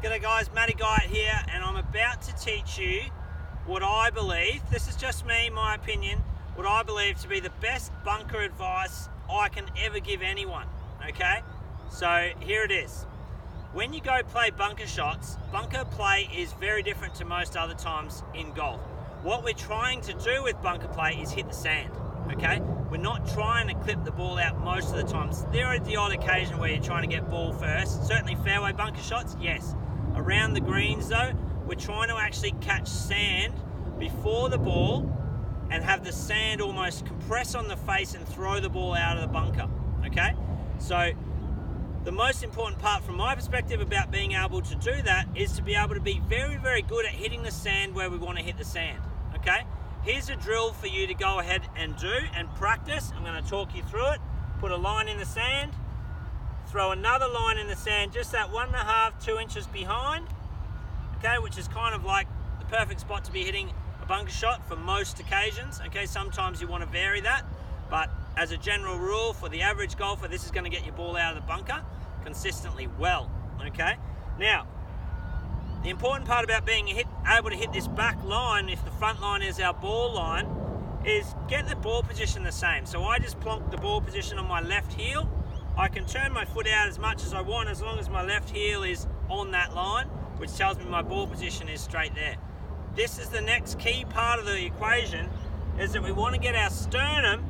G'day guys, Matty Guyatt here, and I'm about to teach you what I believe, this is just me, my opinion, what I believe to be the best bunker advice I can ever give anyone, okay? So here it is. When you go play bunker shots, bunker play is very different to most other times in golf. What we're trying to do with bunker play is hit the sand, okay? We're not trying to clip the ball out most of the times. There is the odd occasion where you're trying to get ball first. Certainly fairway bunker shots, yes. Around the greens though, we're trying to actually catch sand before the ball and have the sand almost compress on the face and throw the ball out of the bunker, okay? So the most important part from my perspective about being able to do that is to be able to be very, very good at hitting the sand where we want to hit the sand, okay? Here's a drill for you to go ahead and do and practice. I'm going to talk you through it. Put a line in the sand, throw another line in the sand, just that 1.5, 2 inches behind, okay, which is kind of like the perfect spot to be hitting a bunker shot for most occasions, okay? Sometimes you want to vary that, but as a general rule, for the average golfer, this is going to get your ball out of the bunker consistently well, okay? Now, the important part about being able to hit this back line, if the front line is our ball line, is get the ball position the same. So I just plonk the ball position on my left heel. I can turn my foot out as much as I want as long as my left heel is on that line, which tells me my ball position is straight there. This is the next key part of the equation, is that we want to get our sternum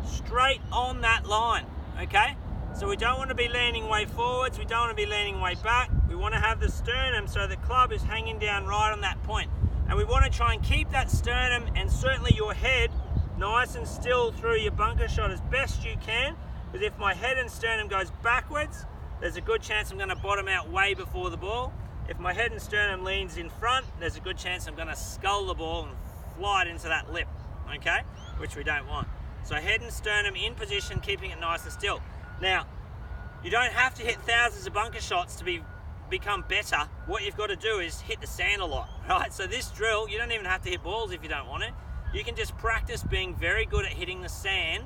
straight on that line, okay? So we don't want to be leaning way forwards, we don't want to be leaning way back. We want to have the sternum so the club is hanging down right on that point. And we want to try and keep that sternum and certainly your head nice and still through your bunker shot as best you can. Because if my head and sternum goes backwards, there's a good chance I'm going to bottom out way before the ball. If my head and sternum leans in front, there's a good chance I'm going to scull the ball and fly it into that lip, okay? Which we don't want. So head and sternum in position, keeping it nice and still. Now, you don't have to hit thousands of bunker shots to become better. What you've got to do is hit the sand a lot, right? So this drill, you don't even have to hit balls if you don't want it. You can just practice being very good at hitting the sand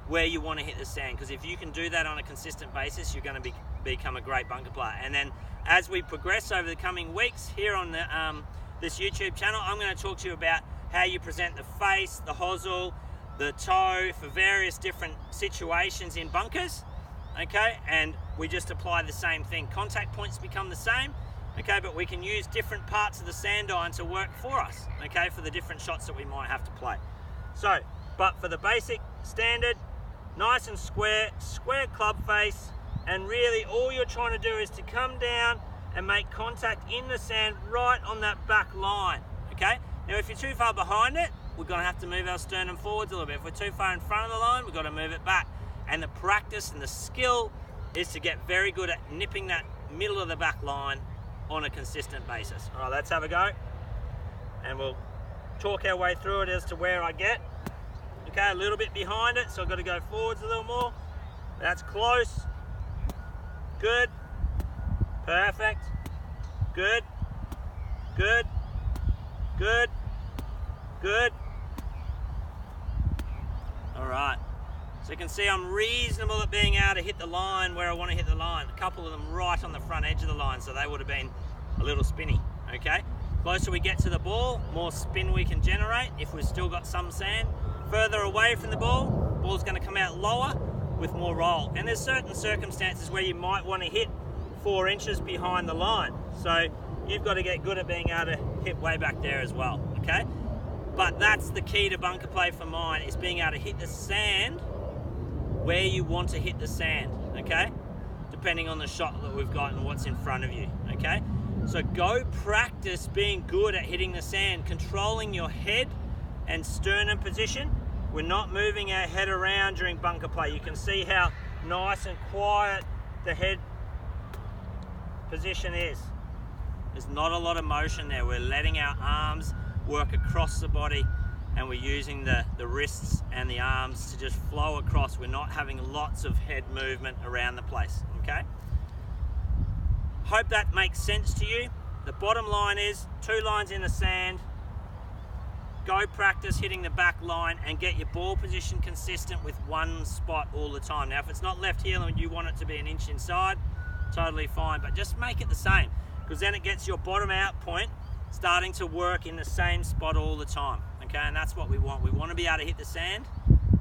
where you want to hit the sand, because if you can do that on a consistent basis, you're going to become a great bunker player. And then as we progress over the coming weeks here on the, this YouTube channel, I'm going to talk to you about how you present the face, the hosel, the toe for various different situations in bunkers, okay? And we just apply the same thing. Contact points become the same, okay? But we can use different parts of the sand iron to work for us, okay? For the different shots that we might have to play. So, but for the basic standard, nice and square club face, and really all you're trying to do is to come down and make contact in the sand right on that back line, okay? Now if you're too far behind it, we're gonna have to move our sternum forwards a little bit. If we're too far in front of the line, we've got to move it back. And the practice and the skill is to get very good at nipping that middle of the back line on a consistent basis. All right, let's have a go. And we'll talk our way through it as to where I get. Okay, a little bit behind it, so I've got to go forwards a little more. That's close. Good. Perfect. Good. Good. Good. Good. All right. So you can see I'm reasonable at being able to hit the line where I want to hit the line. A couple of them right on the front edge of the line, so they would have been a little spinny, okay? Closer we get to the ball, more spin we can generate if we've still got some sand. Further away from the ball's going to come out lower with more roll. And there's certain circumstances where you might want to hit 4 inches behind the line. So you've got to get good at being able to hit way back there as well, okay? But that's the key to bunker play for mine, is being able to hit the sand where you want to hit the sand, okay? Depending on the shot that we've got and what's in front of you, okay? So go practice being good at hitting the sand, controlling your head and sternum position. We're not moving our head around during bunker play. You can see how nice and quiet the head position is. There's not a lot of motion there. We're letting our arms work across the body, and we're using the wrists and the arms to just flow across. We're not having lots of head movement around the place, okay? Hope that makes sense to you. The bottom line is 2 lines in the sand. Go practice hitting the back line and get your ball position consistent with one spot all the time. Now, if it's not left heel and you want it to be an inch inside, totally fine, but just make it the same, because then it gets your bottom out point starting to work in the same spot all the time, okay? And that's what we want. We want to be able to hit the sand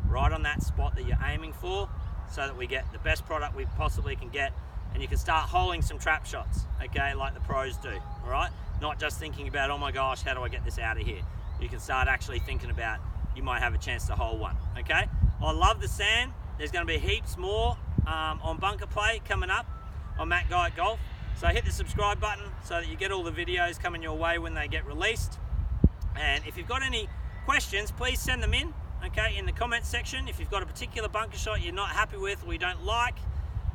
right on that spot that you're aiming for, so that we get the best product we possibly can get, and you can start holing some trap shots, okay, like the pros do, all right? Not just thinking about, oh my gosh, how do I get this out of here? You can start actually thinking about, you might have a chance to hole one, okay? I love the sand. There's going to be heaps more on bunker play coming up on Matt Guyatt Golf. So hit the subscribe button so that you get all the videos coming your way when they get released. And if you've got any questions, please send them in, okay, in the comments section. If you've got a particular bunker shot you're not happy with or you don't like,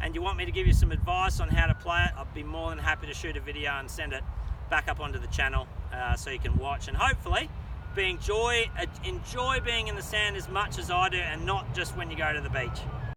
and you want me to give you some advice on how to play it, I'd be more than happy to shoot a video and send it back up onto the channel so you can watch, and hopefully enjoy being in the sand as much as I do, and not just when you go to the beach.